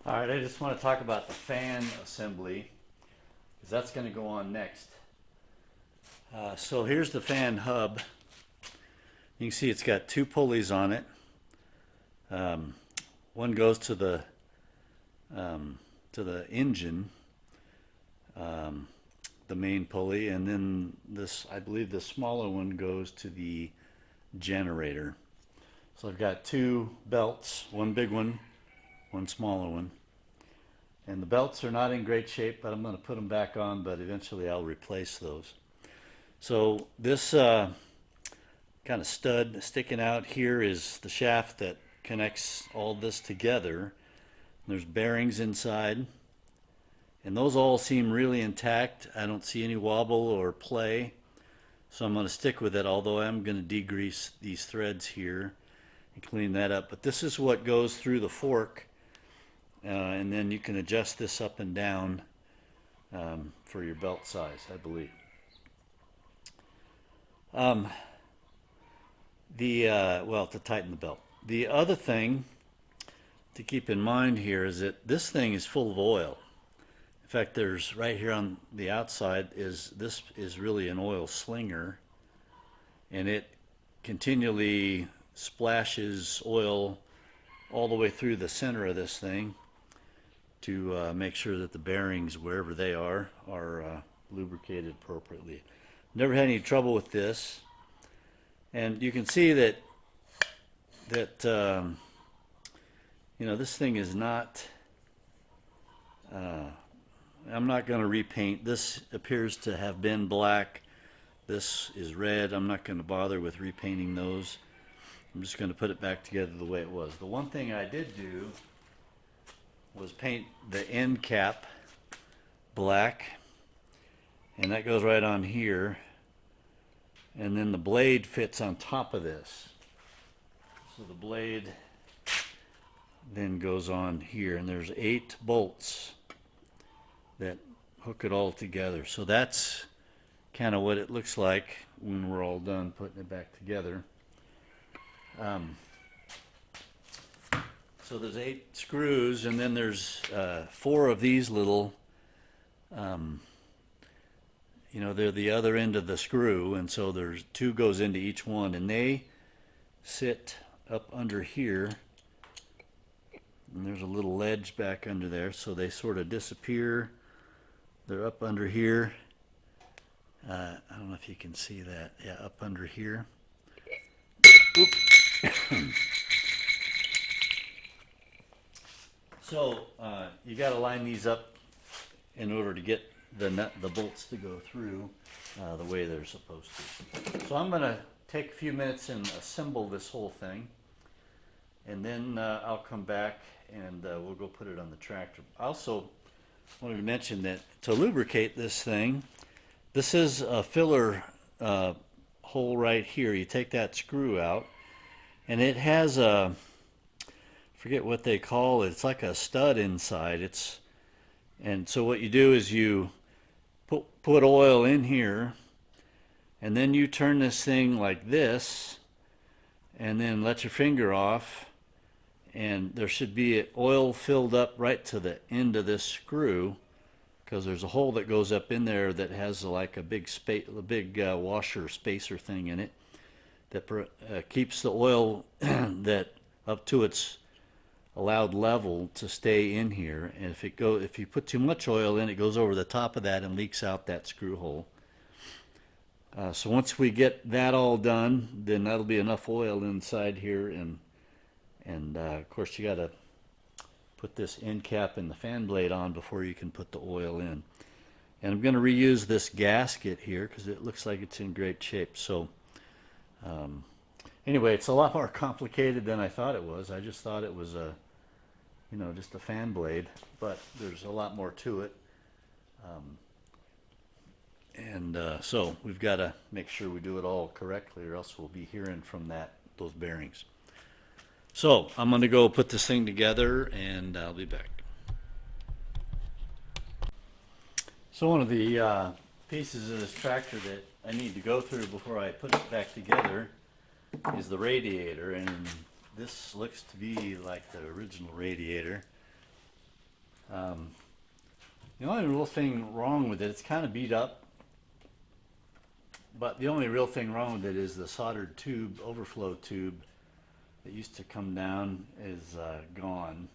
All right, I just want to talk about the fan assembly because that's going to go on next. So here's the fan hub. You can see it's got two pulleys on it. One goes to the engine, the main pulley, and then this, I believe, the smaller one goes to the generator. So I've got two belts, one big one, one smaller one. And the belts are not in great shape, but I'm going to put them back on, but eventually I'll replace those. So this kind of stud sticking out here is the shaft that connects all this together. There's bearings inside, and those all seem really intact. I don't see any wobble or play, so I'm going to stick with it, although I'm going to degrease these threads here and clean that up. But this is what goes through the fork. And then you can adjust this up and down for your belt size, I believe. Well, to tighten the belt. The other thing to keep in mind here is that this thing is full of oil. In fact, there's right here on the outside this is really an oil slinger, and it continually splashes oil all the way through the center of this thing to make sure that the bearings, wherever they are lubricated appropriately. Never had any trouble with this, and you can see that you know, this thing is not. I'm not going to repaint. This appears to have been black. This is red. I'm not going to bother with repainting those. I'm just going to put it back together the way it was. The one thing I did do was paint the end cap black, and that goes right on here, and then the blade fits on top of this. So the blade then goes on here, and there's 8 bolts that hook it all together. So that's kind of what it looks like when we're all done putting it back together. So there's 8 screws, and then there's 4 of these little, you know, they're the other end of the screw, and so there's 2 goes into each one, and they sit up under here, and there's a little ledge back under there, so they sort of disappear. They're up under here. I don't know if you can see that. Yeah, up under here. So you got to line these up in order to get the bolts to go through the way they're supposed to. So I'm going to take a few minutes and assemble this whole thing, and then I'll come back and we'll go put it on the tractor. I also wanted to mention that to lubricate this thing, this is a filler hole right here. You take that screw out, and it has a, forget what they call it, it's like a stud inside. And so what you do is you put oil in here, and then you turn this thing like this, and then let your finger off, and there should be oil filled up right to the end of this screw, because there's a hole that goes up in there that has like a big washer spacer thing in it that keeps the oil that up to its allowed level to stay in here. And if you put too much oil in, it goes over the top of that and leaks out that screw hole. So once we get that all done, then that'll be enough oil inside here, and of course you got to put this end cap and the fan blade on before you can put the oil in. And I'm going to reuse this gasket here because it looks like it's in great shape. So anyway, it's a lot more complicated than I thought it was. I just thought it was just a fan blade, but there's a lot more to it. So we've got to make sure we do it all correctly, or else we'll be hearing from those bearings. So I'm going to go put this thing together, and I'll be back. So one of the pieces of this tractor that I need to go through before I put it back together is the radiator, and this looks to be like the original radiator. The only real thing wrong with it, it's kind of beat up, but the only real thing wrong with it is the soldered tube, overflow tube that used to come down is gone.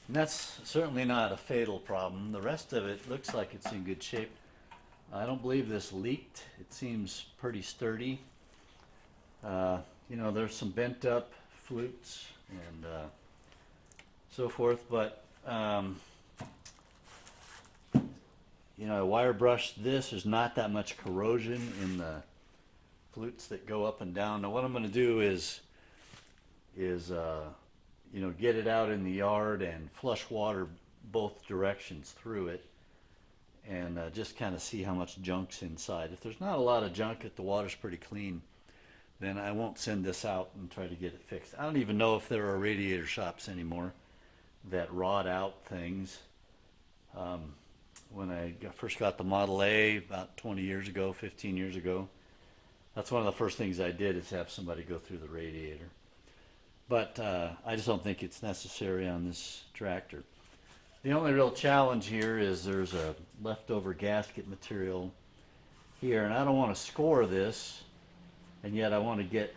And that's certainly not a fatal problem. The rest of it looks like it's in good shape. I don't believe this leaked. It seems pretty sturdy. You know, there's some bent up flutes and so forth, but you know, I wire brushed this. There's not that much corrosion in the flutes that go up and down. Now what I'm going to do is you know, get it out in the yard and flush water both directions through it, and just kind of see how much junk's inside. If there's not a lot of junk, if the water's pretty clean, then I won't send this out and try to get it fixed. I don't even know if there are radiator shops anymore that rod out things. When I first got the Model A about 20 years ago, 15 years ago, that's one of the first things I did, is have somebody go through the radiator. But I just don't think it's necessary on this tractor. The only real challenge here is there's a leftover gasket material here, and I don't want to score this, and yet I want to get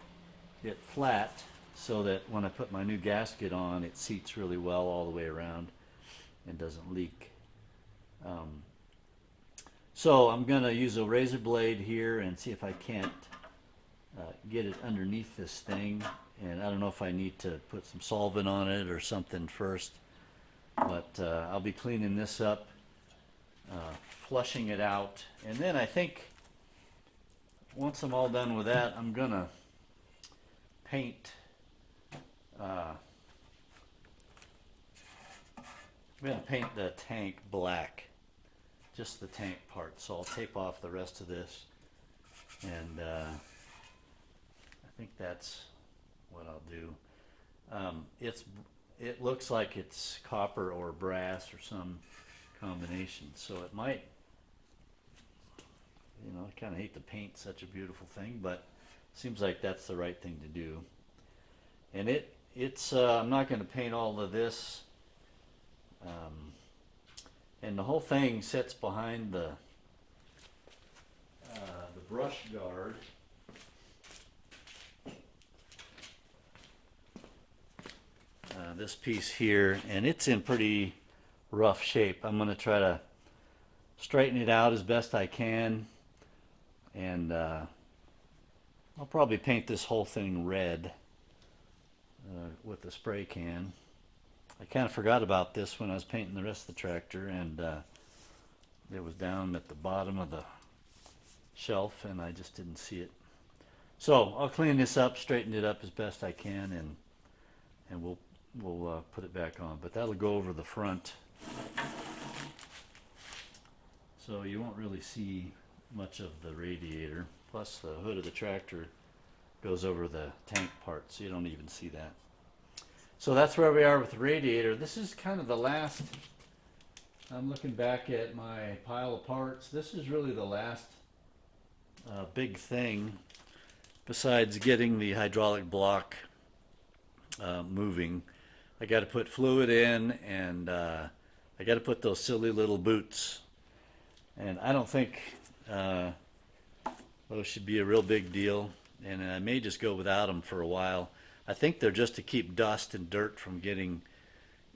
it flat so that when I put my new gasket on, it seats really well all the way around and doesn't leak. So I'm going to use a razor blade here and see if I can't get it underneath this thing. And I don't know if I need to put some solvent on it or something first, but I'll be cleaning this up, flushing it out, and then I think once I'm all done with that, I'm gonna paint the tank black, just the tank part. So I'll tape off the rest of this, and I think that's what I'll do. It looks like it's copper or brass or some combination, so it might, you know, I kind of hate to paint such a beautiful thing, but it seems like that's the right thing to do. And it's I'm not going to paint all of this, and the whole thing sits behind the brush guard. This piece here, and it's in pretty rough shape. I'm going to try to straighten it out as best I can, and I'll probably paint this whole thing red with the spray can. I kind of forgot about this when I was painting the rest of the tractor, and it was down at the bottom of the shelf and I just didn't see it. So I'll clean this up, straighten it up as best I can, and we'll put it back on, but that'll go over the front, so you won't really see much of the radiator. Plus the hood of the tractor goes over the tank part, so you don't even see that. So that's where we are with the radiator. This is kind of the last, I'm looking back at my pile of parts, this is really the last big thing besides getting the hydraulic block moving. I got to put fluid in, and I got to put those silly little boots, and I don't think those should be a real big deal, and I may just go without them for a while. I think they're just to keep dust and dirt from getting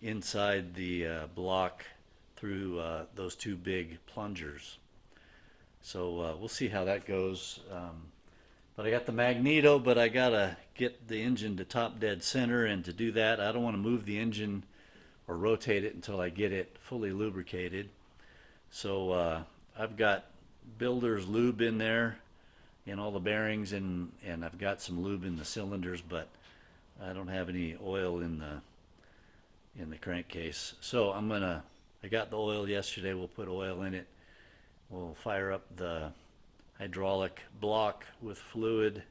inside the block through those two big plungers. So we'll see how that goes. But I got the magneto, but I gotta get the engine to top dead center, and to do that I don't want to move the engine or rotate it until I get it fully lubricated. So I've got builder's lube in there in all the bearings, and I've got some lube in the cylinders, but I don't have any oil in the crankcase. So I got the oil yesterday, we'll put oil in it. We'll fire up the hydraulic block with fluid,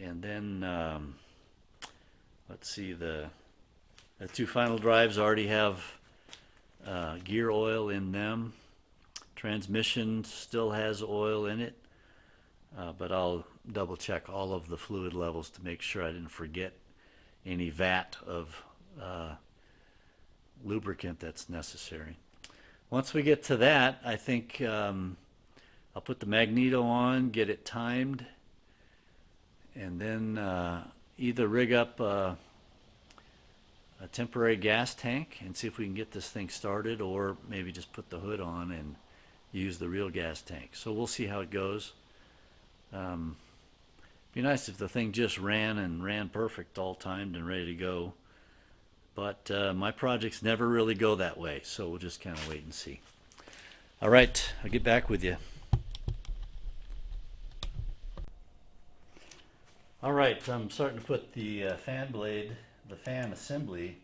and then let's see, the two final drives already have gear oil in them. Transmission still has oil in it, but I'll double check all of the fluid levels to make sure I didn't forget any vat of lubricant that's necessary. Once we get to that, I think I'll put the magneto on, get it timed, and then either rig up a temporary gas tank and see if we can get this thing started, or maybe just put the hood on and use the real gas tank. So we'll see how it goes. Be nice if the thing just ran perfect, all timed and ready to go. But my projects never really go that way, so we'll just kind of wait and see. All right, I'll get back with you. All right, I'm starting to put the fan blade, the fan assembly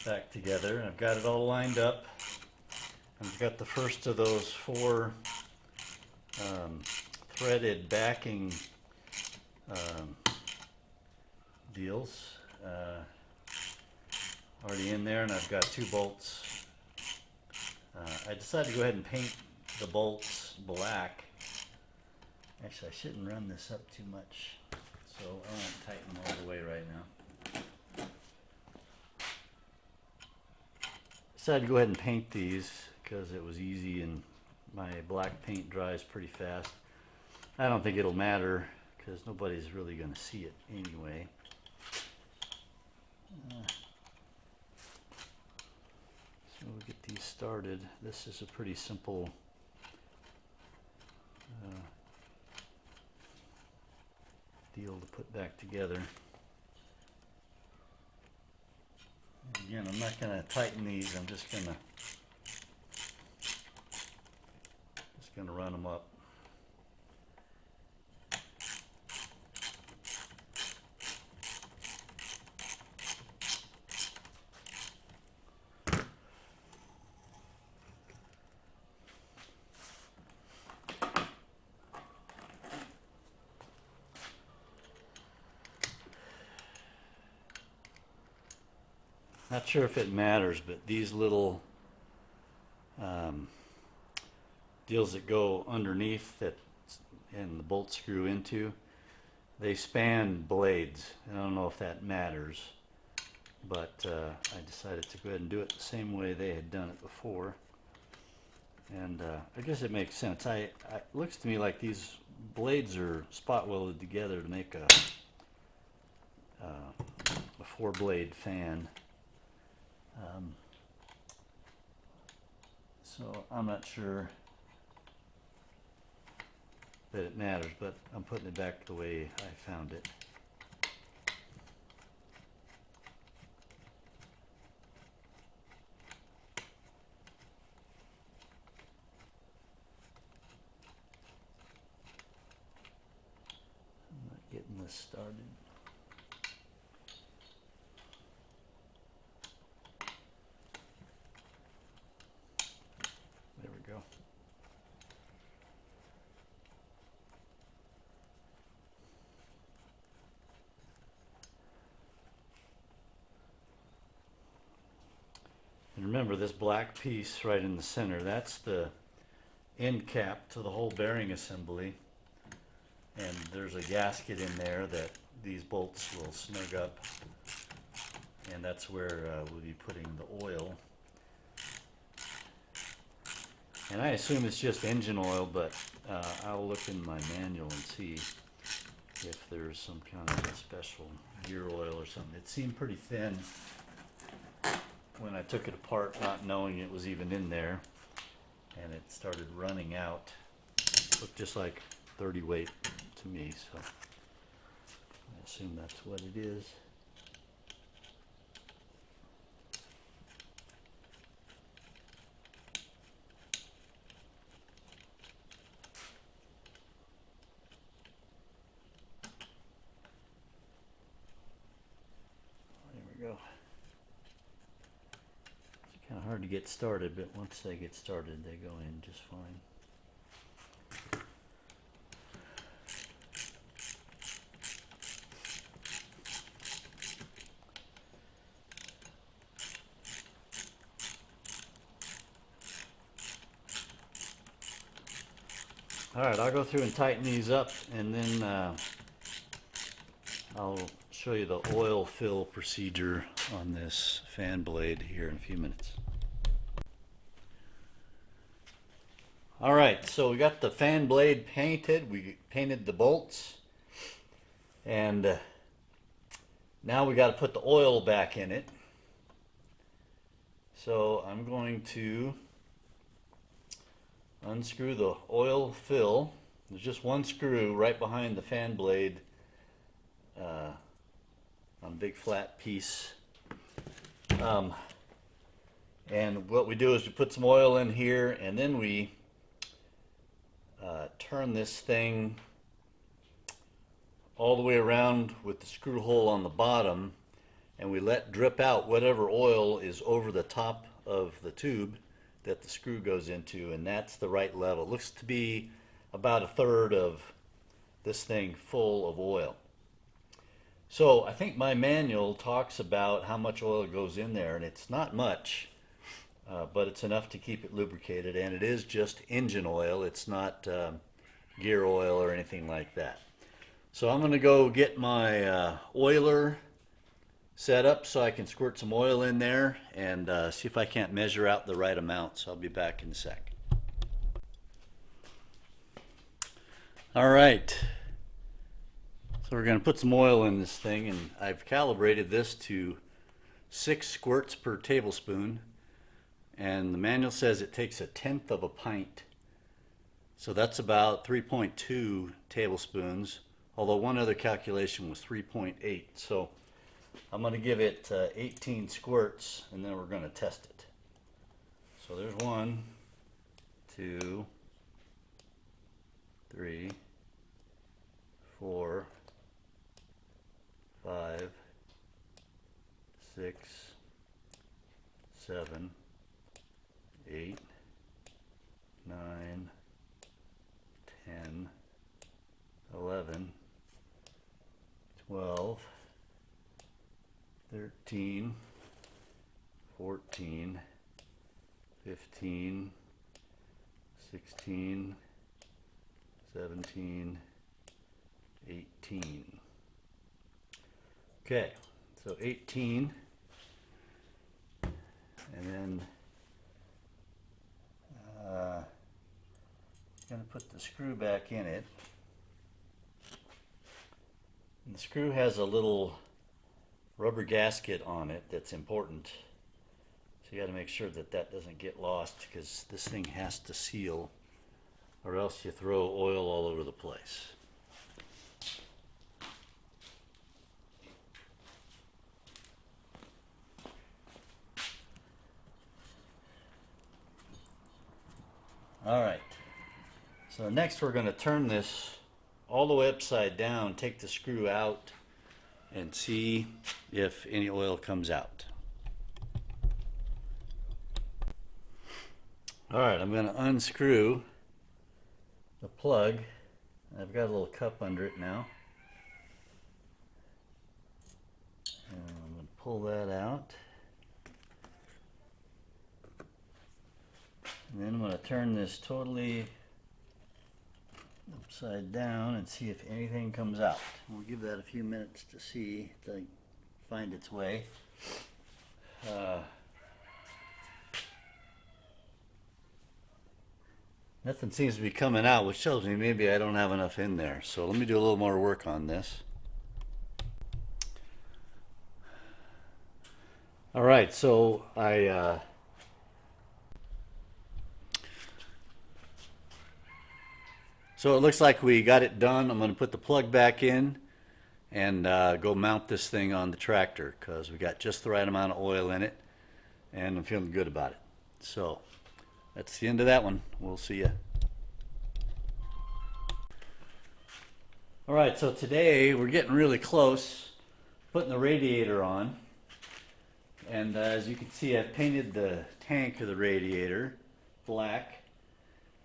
back together. I've got it all lined up. I've got the first of those 4 threaded backing deals already in there, and I've got 2 bolts. I decided to go ahead and paint the bolts black. Actually, I shouldn't run this up too much, so I won't tighten all the way right now. Decided to go ahead and paint these because it was easy, and my black paint dries pretty fast. I don't think it'll matter because nobody's really going to see it anyway. So we'll get these started. This is a pretty simple deal to put back together. And again, I'm not going to tighten these. I'm just going to run them up. Not sure if it matters, but these little deals that go underneath that and the bolt screw into, they span blades. I don't know if that matters, but I decided to go ahead and do it the same way they had done it before. And I guess it makes sense. It looks to me like these blades are spot welded together to make a 4-blade fan. So I'm not sure that it matters, but I'm putting it back the way I found it. I'm not getting this started. There we go. And remember, this black piece right in the center, that's the end cap to the whole bearing assembly. And there's a gasket in there that these bolts will snug up. And that's where we'll be putting the oil. And I assume it's just engine oil, but I'll look in my manual and see if there's some kind of a special gear oil or something. It seemed pretty thin when I took it apart, not knowing it was even in there, and it started running out. It looked just like 30 weight to me, so I assume that's what it is. Go. It's kind of hard to get started, but once they get started, they go in just fine. All right, I'll go through and tighten these up, and then I'll show you the oil fill procedure on this fan blade here in a few minutes. All right, so we got the fan blade painted. We painted the bolts, and now we got to put the oil back in it. So I'm going to unscrew the oil fill. There's just one screw right behind the fan blade on a big flat piece. And what we do is we put some oil in here, and then we turn this thing all the way around with the screw hole on the bottom, and we let drip out whatever oil is over the top of the tube that the screw goes into, and that's the right level. It looks to be about a third of this thing full of oil. So I think my manual talks about how much oil goes in there, and it's not much, but it's enough to keep it lubricated, and it is just engine oil. It's not gear oil or anything like that. So I'm going to go get my oiler set up so I can squirt some oil in there and see if I can't measure out the right amount. So I'll be back in a sec. All right, so we're going to put some oil in this thing, and I've calibrated this to 6 squirts per tablespoon, and the manual says it takes 1/10 of a pint. So that's about 3.2 tablespoons, although one other calculation was 3.8. So I'm going to give it 18 squirts, and then we're going to test it. So there's 1, 2, 3, 4, 5, 6, 7, 8, 9, 10, 11, 12, 13, 14, 15, 16, 17, 18. Okay, so 18, and then I'm going to put the screw back in it. And the screw has a little rubber gasket on it that's important. So you got to make sure that that doesn't get lost, because this thing has to seal, or else you throw oil all over the place. All right, so next we're going to turn this all the way upside down, take the screw out, and see if any oil comes out. All right, I'm going to unscrew the plug. I've got a little cup under it now. And I'm going to pull that out. And then I'm going to turn this totally upside down and see if anything comes out. We'll give that a few minutes to see if they find its way. Nothing seems to be coming out, which tells me maybe I don't have enough in there. So let me do a little more work on this. All right, so so it looks like we got it done. I'm going to put the plug back in and go mount this thing on the tractor, because we got just the right amount of oil in it, and I'm feeling good about it. So that's the end of that one. We'll see you. All right, so today we're getting really close, putting the radiator on. And as you can see, I've painted the tank of the radiator black,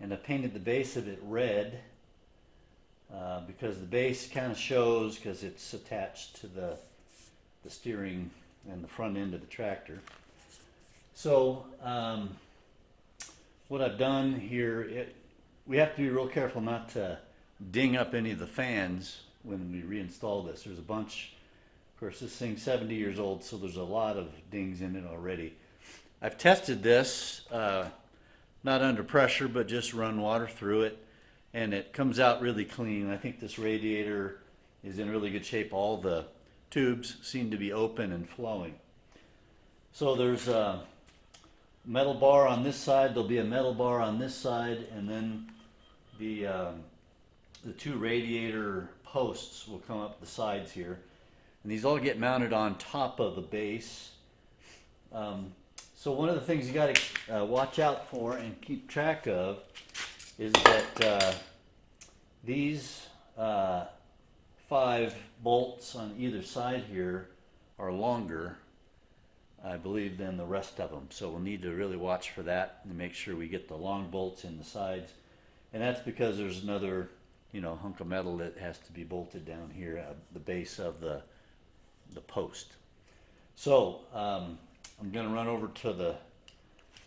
and I painted the base of it red because the base kind of shows, because it's attached to the steering and the front end of the tractor. So what I've done here, we have to be real careful not to ding up any of the fans when we reinstall this. There's a bunch course, this thing's 70 years old, so there's a lot of dings in it already. I've tested this, not under pressure, but just run water through it, and it comes out really clean. I think this radiator is in really good shape. All the tubes seem to be open and flowing. So there's a metal bar on this side, there'll be a metal bar on this side, and then the two radiator posts will come up the sides here. And these all get mounted on top of the base. So one of the things you got to watch out for and keep track of is that these 5 bolts on either side here are longer, I believe, than the rest of them. So we'll need to really watch for that and make sure we get the long bolts in the sides. And that's because there's another, hunk of metal that has to be bolted down here at the base of the post. So I'm going to run over to the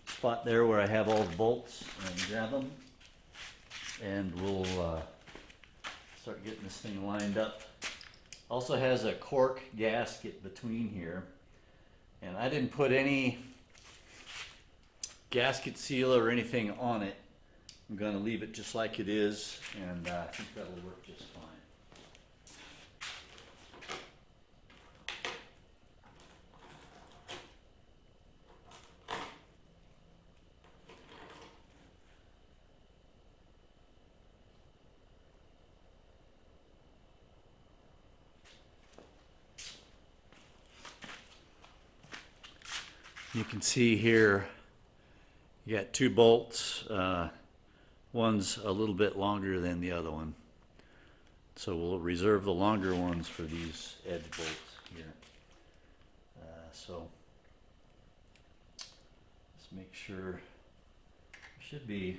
spot there where I have all the bolts and grab them, and we'll start getting this thing lined up. Also has a cork gasket between here, and I didn't put any gasket seal or anything on it. I'm going to leave it just like it is, and I think that'll work just fine. You can see here you got 2 bolts. One's a little bit longer than the other one, so we'll reserve the longer ones for these edge bolts here. So let's make sure there should be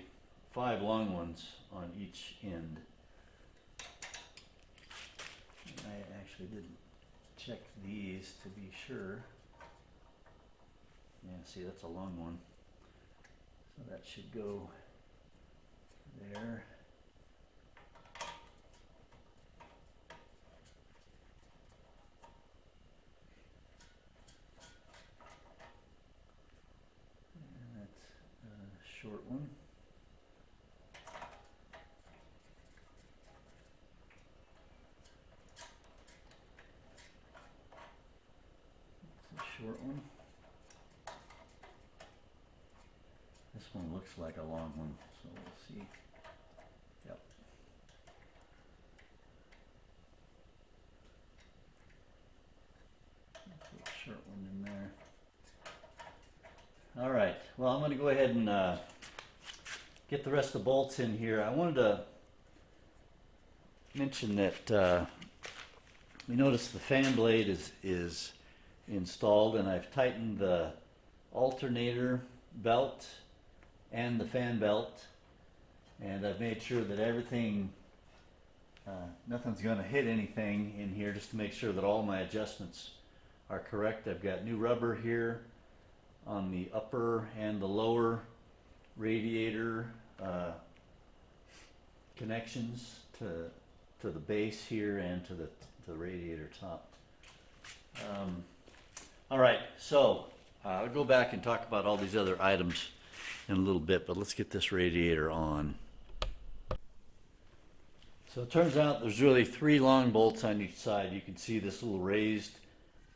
5 long ones on each end. I actually didn't check these to be sure. Yeah, see, that's a long one. So that should go there. And that's a short one. That's a short one. This one looks like a long one, so we'll see. Yep. Put a short one in there. All right. Well, I'm going to go ahead and get the rest of the bolts in here. I wanted to mention that we noticed the fan blade is installed, and I've tightened the alternator belt and the fan belt, and I've made sure that everything, nothing's going to hit anything in here, just to make sure that all my adjustments are correct. I've got new rubber here on the upper and the lower radiator connections to the base here and to the radiator top. All right, so I'll go back and talk about all these other items in a little bit, but let's get this radiator on. So it turns out there's really 3 long bolts on each side. You can see this little raised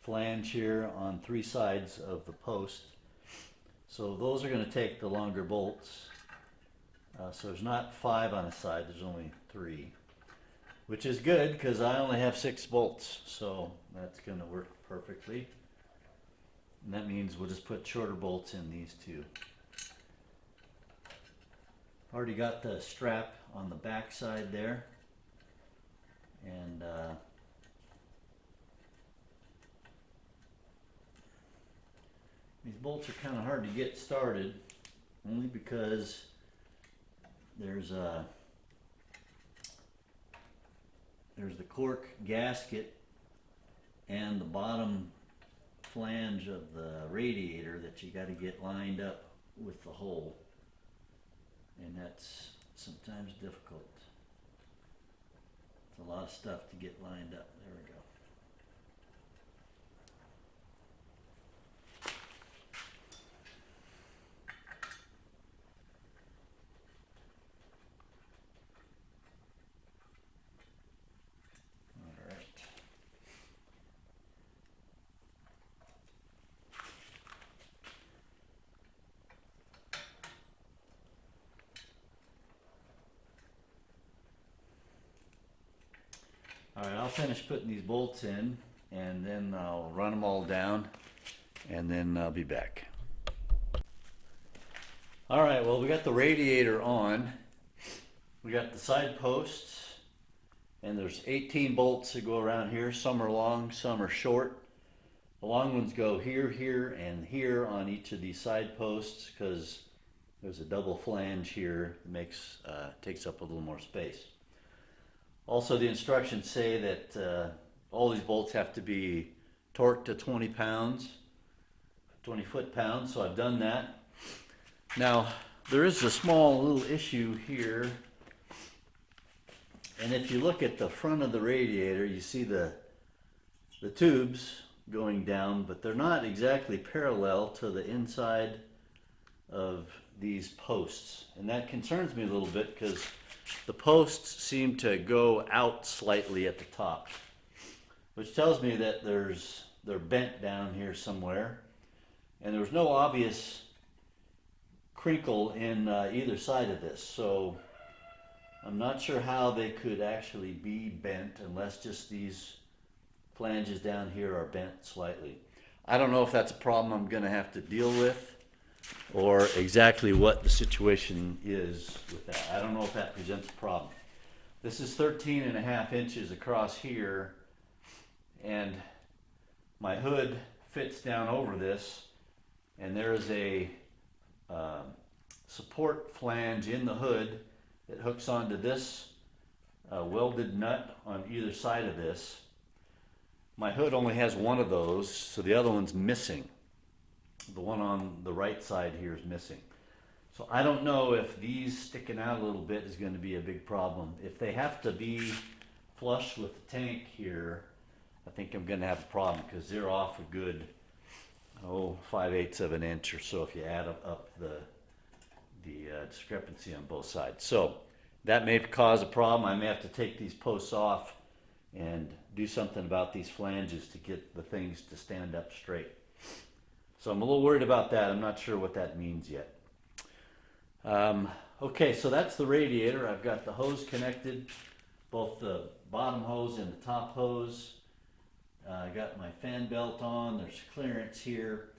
flange here on 3 sides of the post. So those are going to take the longer bolts. So there's not 5 on a side, there's only 3, which is good because I only have 6 bolts, so that's going to work perfectly. And that means we'll just put shorter bolts in these 2. Already got the strap on the back side there, and these bolts are kind of hard to get started, only because there's the cork gasket and the bottom flange of the radiator that you got to get lined up with the hole, and that's sometimes difficult. It's a lot of stuff to get lined up. There we go. Alright, I'll finish putting these bolts in and then I'll run them all down and then I'll be back. Alright, well, we got the radiator on. We got the side posts, and there's 18 bolts that go around here. Some are long, some are short. The long ones go here, here, and here on each of these side posts because there's a double flange here that takes up a little more space. Also, the instructions say that all these bolts have to be torqued to 20 foot-pounds, so I've done that. Now, there is a small little issue here, and if you look at the front of the radiator, you see the tubes going down, but they're not exactly parallel to the inside of these posts, and that concerns me a little bit because the posts seem to go out slightly at the top, which tells me that they're bent down here somewhere, and there's no obvious crinkle in either side of this, so I'm not sure how they could actually be bent unless just these flanges down here are bent slightly. I don't know if that's a problem I'm going to have to deal with or exactly what the situation is with that. I don't know if that presents a problem. This is 13.5 inches across here, and my hood fits down over this, and there is a support flange in the hood that hooks onto this welded nut on either side of this. My hood only has one of those, so the other one's missing. The one on the right side here is missing. So I don't know if these sticking out a little bit is going to be a big problem. If they have to be flush with the tank here, I think I'm going to have a problem because they're off a good 5/8 of an inch or so if you add up the discrepancy on both sides. So that may cause a problem. I may have to take these posts off and do something about these flanges to get the things to stand up straight. So I'm a little worried about that. I'm not sure what that means yet. Okay, so that's the radiator. I've got the hose connected, both the bottom hose and the top hose. I got my fan belt on. There's clearance here.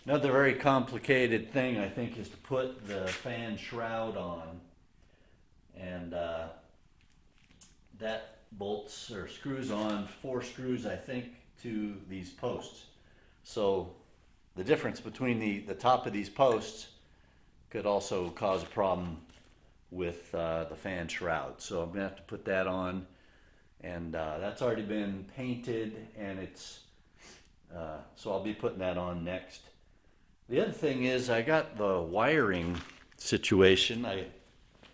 Another very complicated thing, I think, is to put the fan shroud on. And that bolts or screws on 4 screws, I think, to these posts. So the difference between the top of these posts could also cause a problem with the fan shroud. So I'm going to have to put that on. And that's already been painted, and it's so I'll be putting that on next. The other thing is I got the wiring situation. I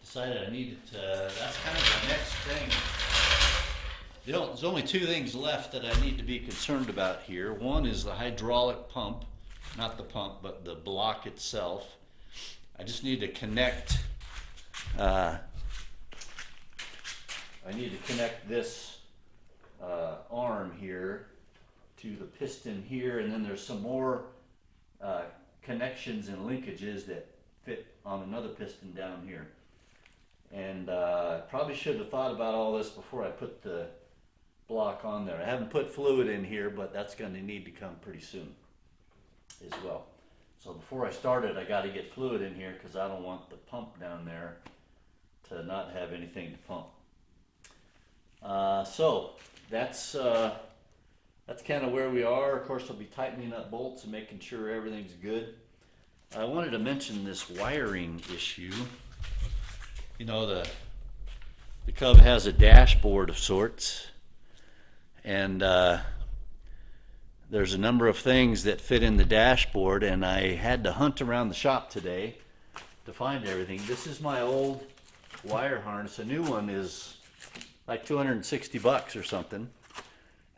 decided I needed to, that's kind of the next thing. There's only 2 things left that I need to be concerned about here. One is the hydraulic pump, not the pump, but the block itself. I just need to connect this arm here to the piston here, and then there's some more connections and linkages that fit on another piston down here. And probably should have thought about all this before I put the block on there. I haven't put fluid in here, but that's going to need to come pretty soon as well. So before I start it, I got to get fluid in here because I don't want the pump down there to not have anything to pump. So that's kind of where we are. Of course, I'll be tightening up bolts and making sure everything's good. I wanted to mention this wiring issue. You know, the Cub has a dashboard of sorts, and there's a number of things that fit in the dashboard, and I had to hunt around the shop today to find everything. This is my old wire harness. A new one is like $260 or something,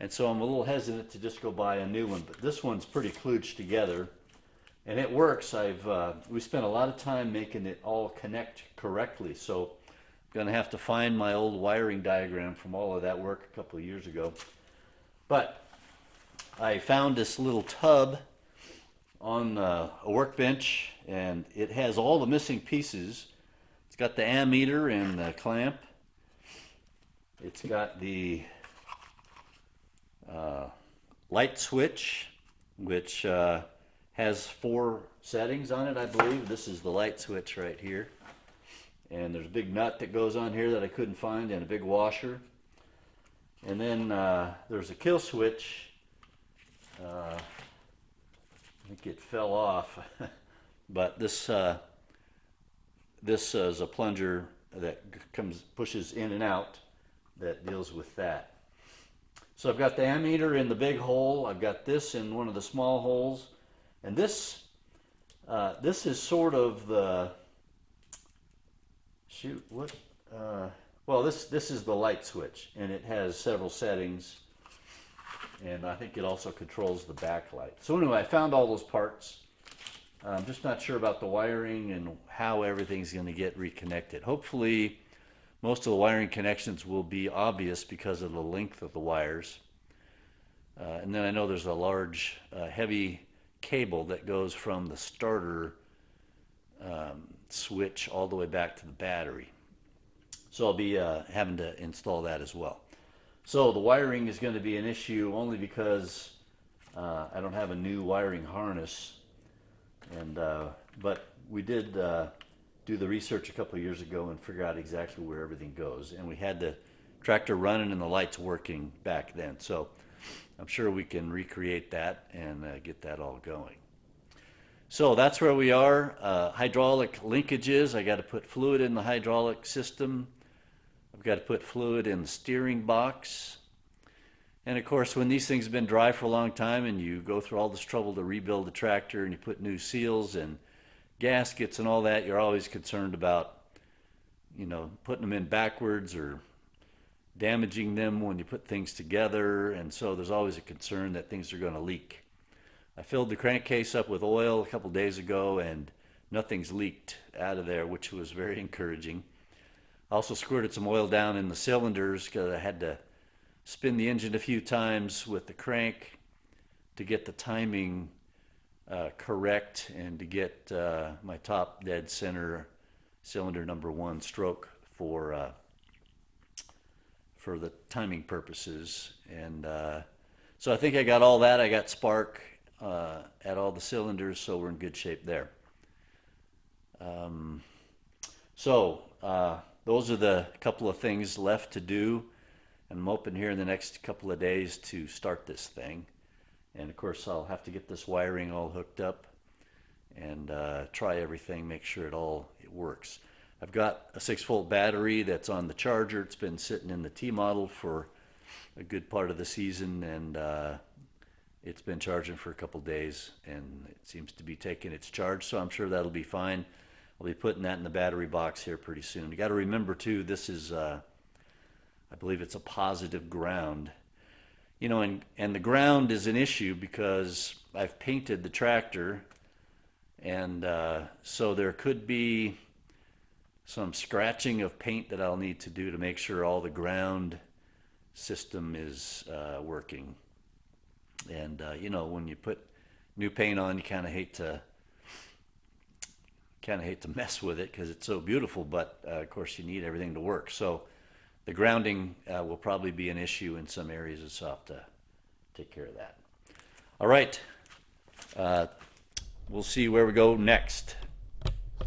and so I'm a little hesitant to just go buy a new one, but this one's pretty kludged together, and it works. We spent a lot of time making it all connect correctly, so I'm going to have to find my old wiring diagram from all of that work a couple of years ago. But I found this little tub on a workbench, and it has all the missing pieces. It's got the ammeter and the clamp. It's got the light switch, which has 4 settings on it, I believe. This is the light switch right here. And there's a big nut that goes on here that I couldn't find, and a big washer. And then there's a kill switch. I think it fell off, but this is a plunger that pushes in and out that deals with that. So I've got the ammeter in the big hole. I've got this in one of the small holes, and this is sort of the well, this is the light switch, and it has several settings, and I think it also controls the backlight. So anyway, I found all those parts. I'm just not sure about the wiring and how everything's going to get reconnected. Hopefully, most of the wiring connections will be obvious because of the length of the wires. And then I know there's a large, heavy cable that goes from the starter switch all the way back to the battery. So I'll be having to install that as well. So the wiring is going to be an issue only because I don't have a new wiring harness. And but we did do the research a couple of years ago and figure out exactly where everything goes. And we had the tractor running and the lights working back then. So I'm sure we can recreate that and get that all going. So that's where we are. Hydraulic linkages. I got to put fluid in the hydraulic system. I've got to put fluid in the steering box. And of course, when these things have been dry for a long time and you go through all this trouble to rebuild the tractor and you put new seals and gaskets and all that, you're always concerned about, putting them in backwards or damaging them when you put things together. And so there's always a concern that things are going to leak. I filled the crankcase up with oil a couple days ago and nothing's leaked out of there, which was very encouraging. I also squirted some oil down in the cylinders because I had to spin the engine a few times with the crank to get the timing correct and to get my top dead center cylinder number 1 stroke for the timing purposes. And so I think I got all that. I got spark at all the cylinders, so we're in good shape there. Those are the couple of things left to do. And I'm hoping here in the next couple of days to start this thing. And of course, I'll have to get this wiring all hooked up and try everything, make sure it works. I've got a 6-volt battery that's on the charger. It's been sitting in the T-model for a good part of the season, and it's been charging for a couple days, and it seems to be taking its charge, so I'm sure that'll be fine. I'll be putting that in the battery box here pretty soon. You got to remember, too, this is... I believe it's a positive ground. And the ground is an issue because I've painted the tractor, and so there could be some scratching of paint that I'll need to do to make sure all the ground system is working. And when you put new paint on, you kind of hate to mess with it because it's so beautiful, but of course you need everything to work. So the grounding will probably be an issue in some areas, so I'll have to take care of that. All right, we'll see where we go next.